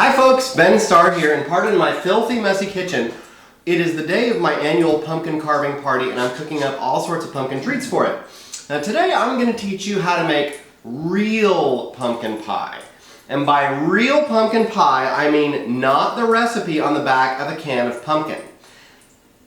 Hi folks, Ben Starr here, and pardon my filthy, messy kitchen. It is the day of my annual pumpkin carving party, and I'm cooking up all sorts of pumpkin treats for it. Now today I'm going to teach you how to make real pumpkin pie. And by real pumpkin pie, I mean not the recipe on the back of a can of pumpkin.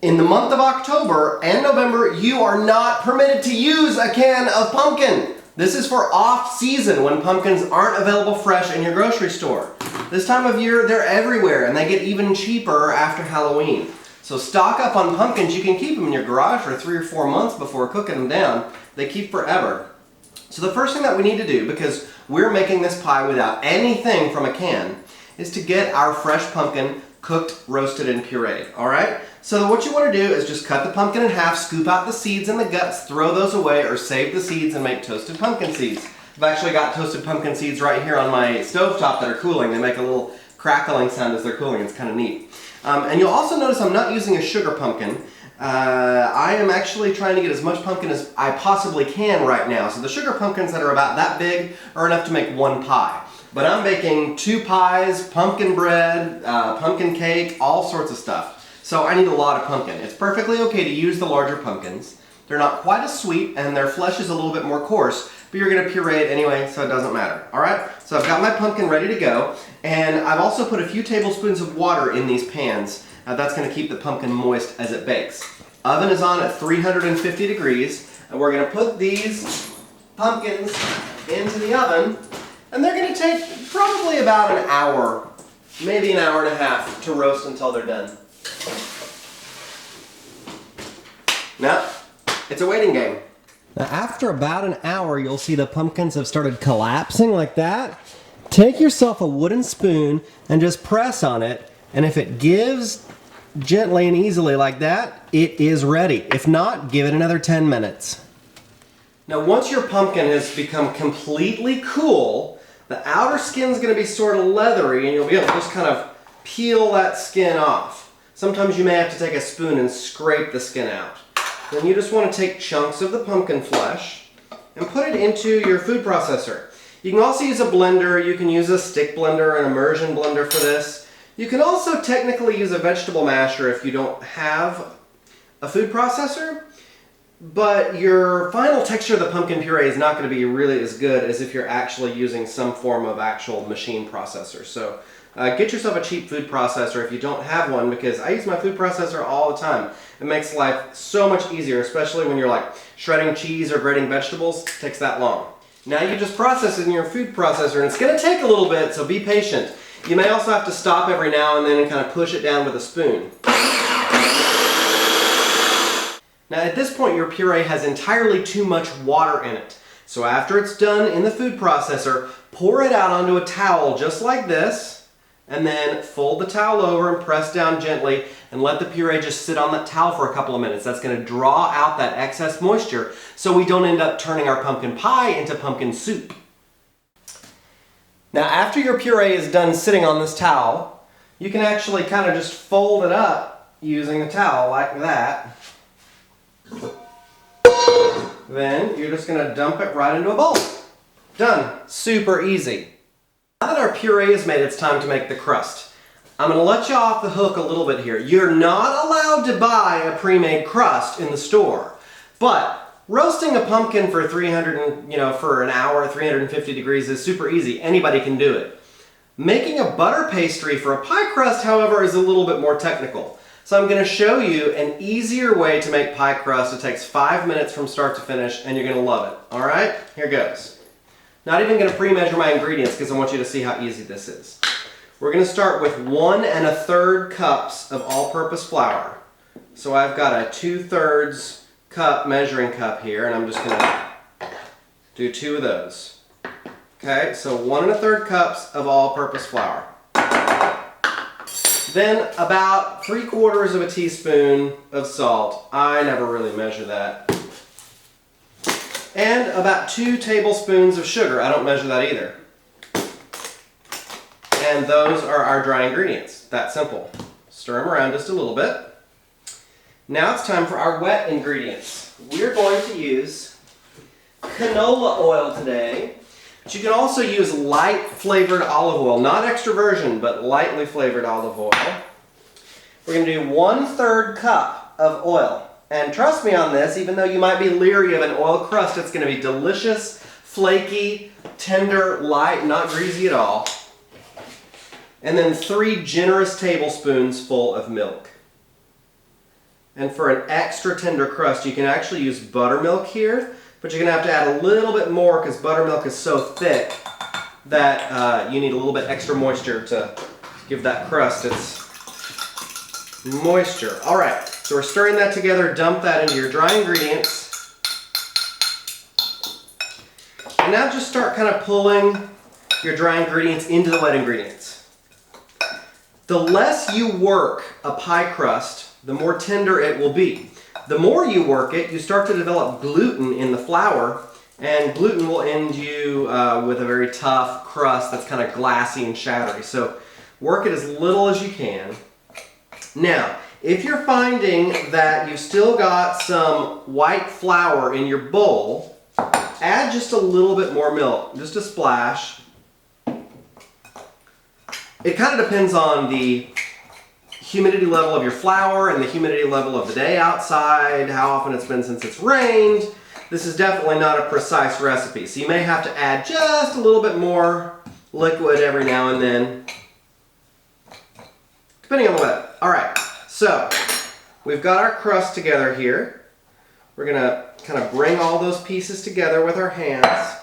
In the month of October and November, you are not permitted to use a can of pumpkin. This is for off-season when pumpkins aren't available fresh in your grocery store. This time of year, they're everywhere, and they get even cheaper after Halloween. So stock up on pumpkins. You can keep them in your garage for 3 or 4 months before cooking them down. They keep forever. So the first thing that we need to do, because we're making this pie without anything from a can, is to get our fresh pumpkin cooked, roasted, and pureed. All right? So what you want to do is just cut the pumpkin in half, scoop out the seeds and the guts, throw those away, or save the seeds and make toasted pumpkin seeds. I've actually got toasted pumpkin seeds right here on my stovetop that are cooling. They make a little crackling sound as they're cooling. It's kind of neat. And you'll also notice I'm not using a sugar pumpkin. I am actually trying to get as much pumpkin as I possibly can right now. So the sugar pumpkins that are about that big are enough to make one pie. But I'm baking 2 pies, pumpkin bread, pumpkin cake, all sorts of stuff. So I need a lot of pumpkin. It's perfectly okay to use the larger pumpkins. They're not quite as sweet and their flesh is a little bit more coarse, but you're going to puree it anyway, so it doesn't matter. Alright, so I've got my pumpkin ready to go, and I've also put a few tablespoons of water in these pans. That's going to keep the pumpkin moist as it bakes. Oven is on at 350 degrees, and we're going to put these pumpkins into the oven, and they're going to take probably about an hour, maybe an hour and a half to roast until they're done. Now, it's a waiting game. Now, after about an hour, you'll see the pumpkins have started collapsing like that. Take yourself a wooden spoon and just press on it, and if it gives gently and easily like that, it is ready. If not, give it another 10 minutes. Now, once your pumpkin has become completely cool, the outer skin's going to be sort of leathery, and you'll be able to just kind of peel that skin off. Sometimes you may have to take a spoon and scrape the skin out. Then you just want to take chunks of the pumpkin flesh and put it into your food processor. You can also use a blender. You can use a stick blender, an immersion blender for this. You can also technically use a vegetable masher if you don't have a food processor, but your final texture of the pumpkin puree is not going to be really as good as if you're actually using some form of actual machine processor. So get yourself a cheap food processor if you don't have one, because I use my food processor all the time. It makes life so much easier, especially when you're like shredding cheese or grating vegetables. It takes that long. Now you just process it in your food processor, and it's going to take a little bit, so be patient. You may also have to stop every now and then and kind of push it down with a spoon. Now at this point your puree has entirely too much water in it. So after it's done in the food processor, pour it out onto a towel just like this, and then fold the towel over and press down gently and let the puree just sit on that towel for a couple of minutes. That's going to draw out that excess moisture so we don't end up turning our pumpkin pie into pumpkin soup. Now after your puree is done sitting on this towel, you can actually kind of just fold it up using the towel like that. Then you're just going to dump it right into a bowl. Done. Super easy. Now that our puree is made, it's time to make the crust. I'm going to let you off the hook a little bit here. You're not allowed to buy a pre-made crust in the store, but roasting a pumpkin for for an hour, 350 degrees is super easy. Anybody can do it. Making a butter pastry for a pie crust, however, is a little bit more technical. So I'm going to show you an easier way to make pie crust. It takes 5 minutes from start to finish, and you're going to love it. All right, here goes. Not even going to pre-measure my ingredients because I want you to see how easy this is. We're going to start with 1 1/3 cups of all-purpose flour. So I've got a 2/3 cup measuring cup here, and I'm just going to do 2 of those. Okay, so 1 1/3 cups of all-purpose flour. Then about 3/4 teaspoon of salt. I never really measure that. And about 2 tablespoons of sugar. I don't measure that either. And those are our dry ingredients. That simple. Stir them around just a little bit. Now it's time for our wet ingredients. We're going to use canola oil today. But you can also use light flavored olive oil, not extra virgin, but lightly flavored olive oil. We're going to do 1/3 cup of oil. And trust me on this, even though you might be leery of an oil crust, it's going to be delicious, flaky, tender, light, not greasy at all. And then 3 generous tablespoons full of milk. And for an extra tender crust, you can actually use buttermilk here, but you're going to have to add a little bit more because buttermilk is so thick that you need a little bit extra moisture to give that crust its moisture. All right, so we're stirring that together. Dump that into your dry ingredients. And now just start kind of pulling your dry ingredients into the wet ingredients. The less you work a pie crust, the more tender it will be. The more you work it, you start to develop gluten in the flour, and gluten will end you with a very tough crust that's kind of glassy and shattery. So work it as little as you can. Now, if you're finding that you've still got some white flour in your bowl, add just a little bit more milk, just a splash. It kind of depends on the humidity level of your flour and the humidity level of the day outside, how often it's been since it's rained. This is definitely not a precise recipe, so you may have to add just a little bit more liquid every now and then, depending on the weather. All right, so we've got our crust together here. We're going to kind of bring all those pieces together with our hands.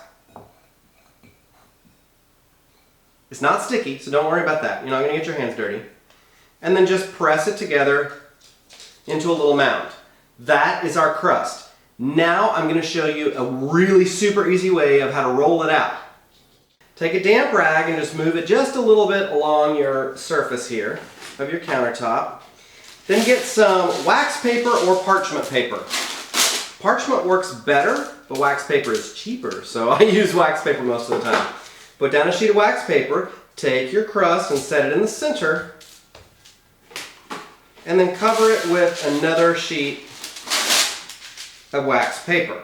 It's not sticky, so don't worry about that. You're not going to get your hands dirty. And then just press it together into a little mound. That is our crust. Now I'm going to show you a really super easy way of how to roll it out. Take a damp rag and just move it just a little bit along your surface here of your countertop. Then get some wax paper or parchment paper. Parchment works better, but wax paper is cheaper, so I use wax paper most of the time. Put down a sheet of wax paper, take your crust and set it in the center, and then cover it with another sheet of wax paper.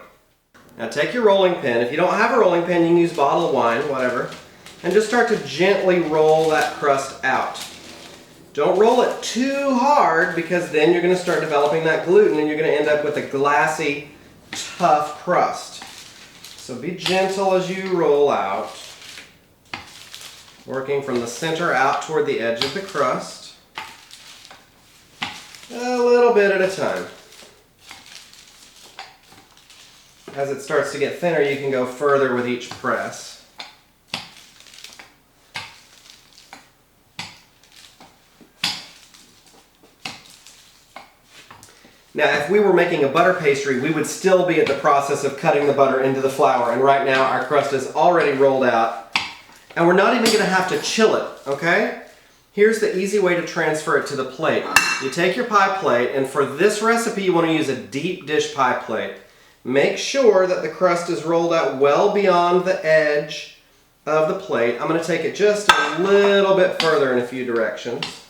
Now take your rolling pin. If you don't have a rolling pin, you can use bottled wine, whatever, and just start to gently roll that crust out. Don't roll it too hard because then you're going to start developing that gluten and you're going to end up with a glassy, tough crust. So be gentle as you roll out, working from the center out toward the edge of the crust, a little bit at a time. As it starts to get thinner, you can go further with each press. Now, if we were making a butter pastry, we would still be at the process of cutting the butter into the flour, and right now our crust is already rolled out, and we're not even going to have to chill it, okay? Here's the easy way to transfer it to the plate. You take your pie plate, and for this recipe you want to use a deep dish pie plate. Make sure that the crust is rolled out well beyond the edge of the plate. I'm going to take it just a little bit further in a few directions.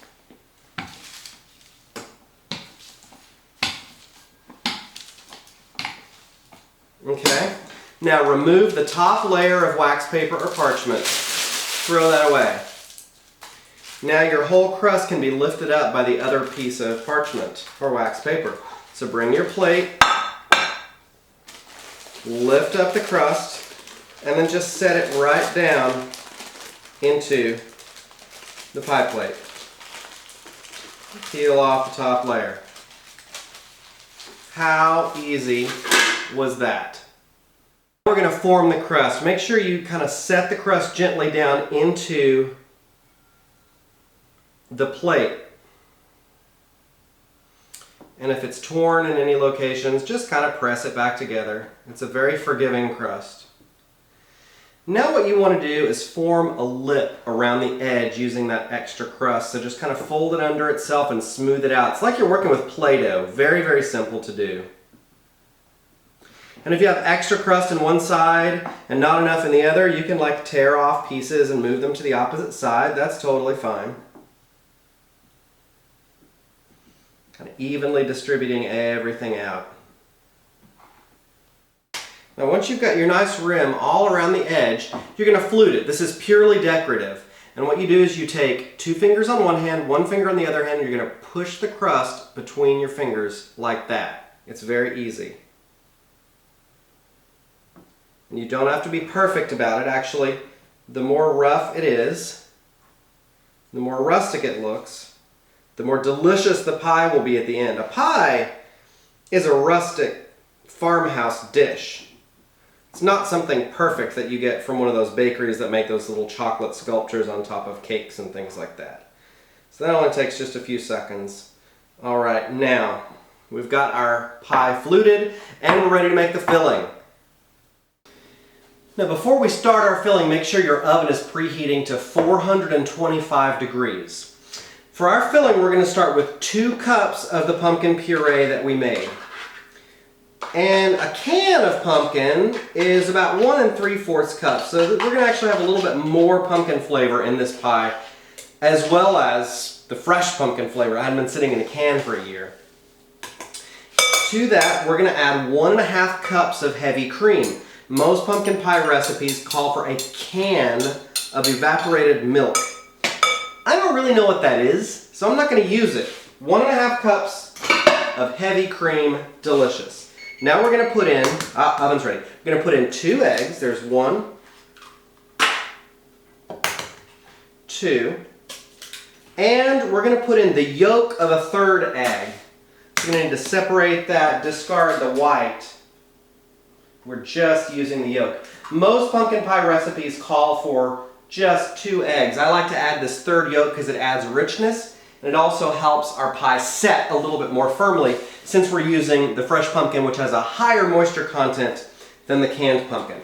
Okay, now remove the top layer of wax paper or parchment. Throw that away. Now your whole crust can be lifted up by the other piece of parchment or wax paper. So bring your plate, lift up the crust, and then just set it right down into the pie plate. Peel off the top layer. How easy was that? We're going to form the crust. Make sure you kind of set the crust gently down into the plate. And if it's torn in any locations, just kind of press it back together. It's a very forgiving crust. Now what you want to do is form a lip around the edge using that extra crust. So just kind of fold it under itself and smooth it out. It's like you're working with Play-Doh. Very, very simple to do. And if you have extra crust in one side and not enough in the other, you can like tear off pieces and move them to the opposite side. That's totally fine. Kind of evenly distributing everything out. Now once you've got your nice rim all around the edge, you're going to flute it. This is purely decorative. And what you do is you take 2 fingers on one hand, 1 finger on the other hand, and you're going to push the crust between your fingers like that. It's very easy. And you don't have to be perfect about it. Actually, the more rough it is, the more rustic it looks, the more delicious the pie will be at the end. A pie is a rustic farmhouse dish. It's not something perfect that you get from one of those bakeries that make those little chocolate sculptures on top of cakes and things like that. So that only takes just a few seconds. All right, now we've got our pie fluted and we're ready to make the filling. Now before we start our filling, make sure your oven is preheating to 425 degrees. For our filling, we're going to start with 2 cups of the pumpkin puree that we made. And a can of pumpkin is about 1 3/4 cups. So we're going to actually have a little bit more pumpkin flavor in this pie, as well as the fresh pumpkin flavor. I hadn't been sitting in a can for a year. To that, we're going to add 1 1/2 cups of heavy cream. Most pumpkin pie recipes call for a can of evaporated milk. I don't really know what that is, so I'm not going to use it. 1 1/2 cups of heavy cream, delicious. Now we're going to put in, oven's ready. We're going to put in 2 eggs. There's 1, 2, and we're going to put in the yolk of a 3rd egg. We're going to need to separate that, discard the white. We're just using the yolk. Most pumpkin pie recipes call for just 2 eggs. I like to add this 3rd yolk because it adds richness. And it also helps our pie set a little bit more firmly since we're using the fresh pumpkin, which has a higher moisture content than the canned pumpkin.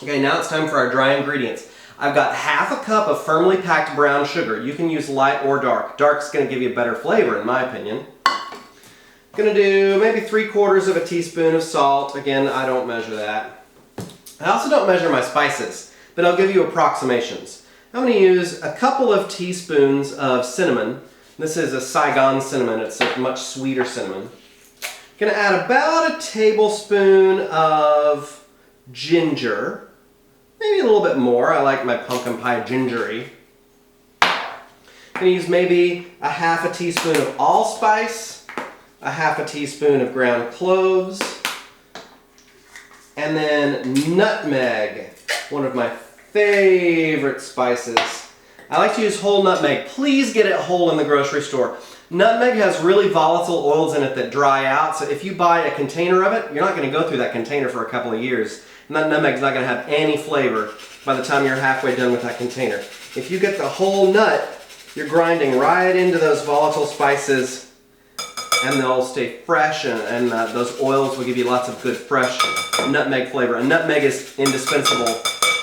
Okay, now it's time for our dry ingredients. I've got 1/2 cup of firmly packed brown sugar. You can use light or dark. Dark's going to give you a better flavor in my opinion. Going to do maybe 3/4 of a teaspoon of salt. Again, I don't measure that. I also don't measure my spices, but I'll give you approximations. I'm going to use a couple of teaspoons of cinnamon. This is a Saigon cinnamon. It's a much sweeter cinnamon. Going to add about a tablespoon of ginger. Maybe a little bit more. I like my pumpkin pie gingery. Going to use maybe a 1/2 teaspoon of allspice, a 1/2 teaspoon of ground cloves, and then nutmeg, one of my favorite spices. I like to use whole nutmeg. Please get it whole in the grocery store. Nutmeg has really volatile oils in it that dry out, so if you buy a container of it, you're not going to go through that container for a couple of years. And that nutmeg's not going to have any flavor by the time you're halfway done with that container. If you get the whole nut, you're grinding right into those volatile spices and they'll stay fresh and those oils will give you lots of good fresh nutmeg flavor. And nutmeg is indispensable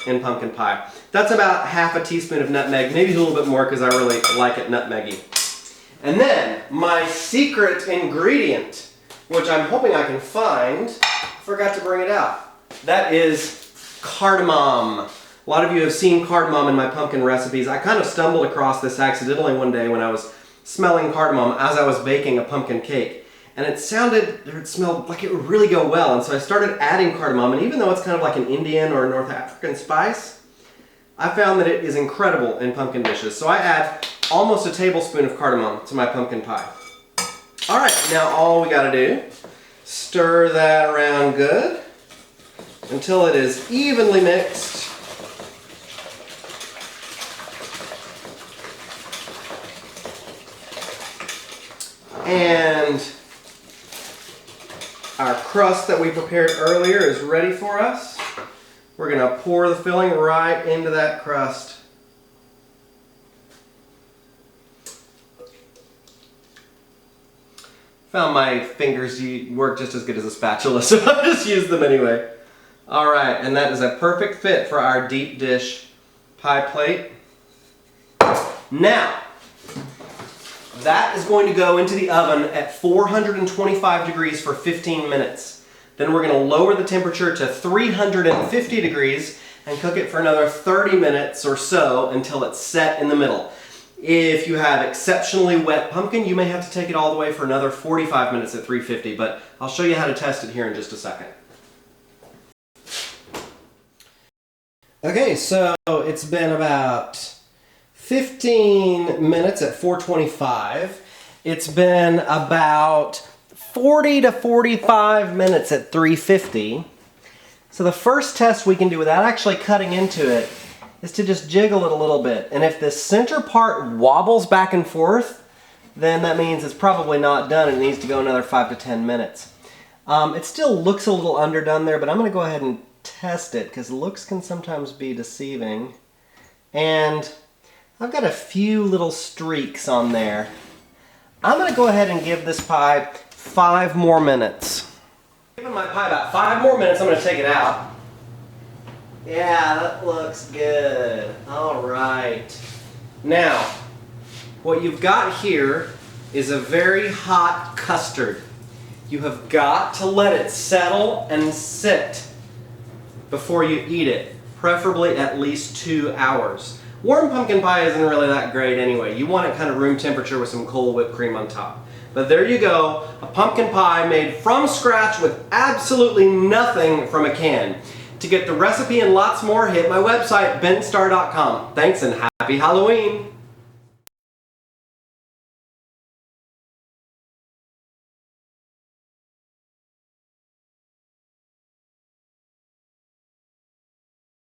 in pumpkin pie. That's about 1/2 teaspoon of nutmeg, maybe a little bit more because I really like it nutmeggy. And then my secret ingredient, which I'm hoping I can find, forgot to bring it out. That is cardamom. A lot of you have seen cardamom in my pumpkin recipes. I kind of stumbled across this accidentally one day when I was smelling cardamom as I was baking a pumpkin cake. And it smelled like it would really go well. And so I started adding cardamom. And even though it's kind of like an Indian or North African spice, I found that it is incredible in pumpkin dishes. So I add almost a tablespoon of cardamom to my pumpkin pie. All right, now all we gotta do, stir that around good until it is evenly mixed. And our crust that we prepared earlier is ready for us. We're going to pour the filling right into that crust. Found my fingers work just as good as a spatula, so I'll just use them anyway. Alright, and that is a perfect fit for our deep dish pie plate. Now, that is going to go into the oven at 425 degrees for 15 minutes. Then we're going to lower the temperature to 350 degrees and cook it for another 30 minutes or so until it's set in the middle. If you have exceptionally wet pumpkin, you may have to take it all the way for another 45 minutes at 350, but I'll show you how to test it here in just a second. Okay, so it's been about 15 minutes at 425. It's been about 40 to 45 minutes at 350. So the first test we can do without actually cutting into it is to just jiggle it a little bit. And if the center part wobbles back and forth, then that means it's probably not done and it needs to go another 5 to 10 minutes. It still looks a little underdone there, but I'm going to go ahead and test it because looks can sometimes be deceiving. And I've got a few little streaks on there. I'm going to go ahead and give this pie 5 more minutes. Giving my pie about 5 more minutes, I'm going to take it out. Yeah, that looks good. All right. Now, what you've got here is a very hot custard. You have got to let it settle and sit before you eat it, preferably at least 2 hours. Warm pumpkin pie isn't really that great anyway. You want it kind of room temperature with some cold whipped cream on top. But there you go, a pumpkin pie made from scratch with absolutely nothing from a can. To get the recipe and lots more, hit my website, benstarr.com. Thanks and happy Halloween!